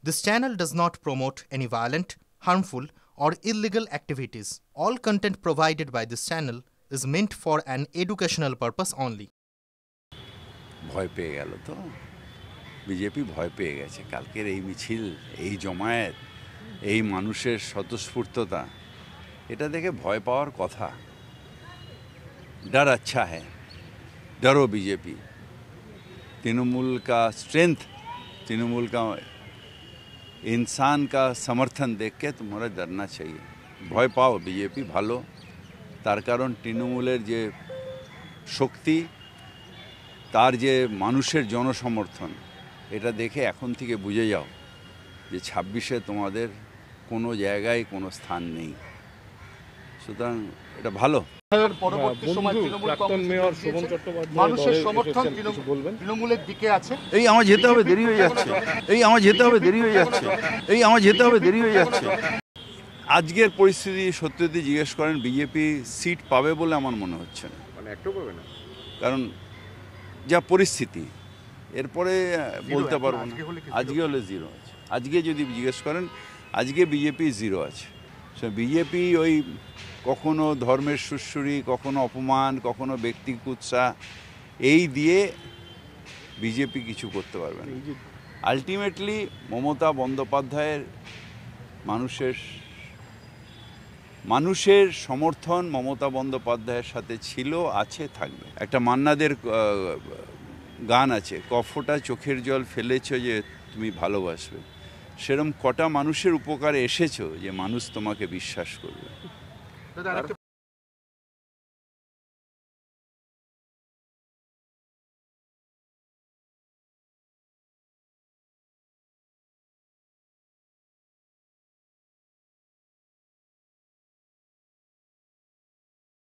This channel does not promote any violent, harmful, or illegal activities. All content provided by this channel is meant for an educational purpose only. ভয় পেয়ে গেল তো BJP ভয় পেয়ে গেছে কালকের এই মিছিল এই জমায়েত এই মানুষের স্বতঃস্ফূর্ততা এটা দেখে ভয় পাওয়ার কথা डर अच्छा है डरो बीजेपी तृणमूल का स्ट्रेंथ तृणमूल का इंसान का समर्थन देख के तुम्हारा डरना चाहिए भय पाओ बीजेपी भालो तार कारण तृणमूलेर जे शक्ति तार जे मानुषेर जनसमर्थन এটা দেখে এখন থেকে বুঝে যাও যে 26-এ তোমাদের কোনো জায়গায় কোনো স্থান নেই সুতরাং এটা ভালো পরবর্তী সময় প্রাক্তন মেয়র শোভন চট্টোপাধ্যায় মানুষের সমর্থন তৃণমূলের দিকে আছে এই আমার যেতে হবে দেরি হয়ে যাচ্ছে আজকের পরিস্থিতি সত্যি জিজ্ঞেস করেন বিজেপি সিট পাবে বলে আমার মনে হচ্ছে না মানে একটাও পাবে না কারণ যা পরিস্থিতি এরপরে বলতে পারবো না আজকে হলে জিরো আছে আজকে যদি জিজ্ঞেস করেন আজকে বিজেপি জিরো আছে সো বিজেপি ওই কখনো ধর্মের সুশ্রুরি কখনো অপমান কখনো ব্যক্তি কুৎসা এই দিয়ে বিজেপি কিছু করতে পারবে না আলটিমেটলি মমতা বন্দ্যোপাধ্যায়ের মানুষের সমর্থন মমতা বন্দ্যোপাধ্যায়ের সাথে ছিল আছে থাকবে একটা মান্নাদের গান আছে কফোটা চোখের জল ফেলেছো যে তুমি ভালোবাসবে সেরকম কটা মানুষের উপকারে এসেছো যে মানুষ তোমাকে বিশ্বাস করবে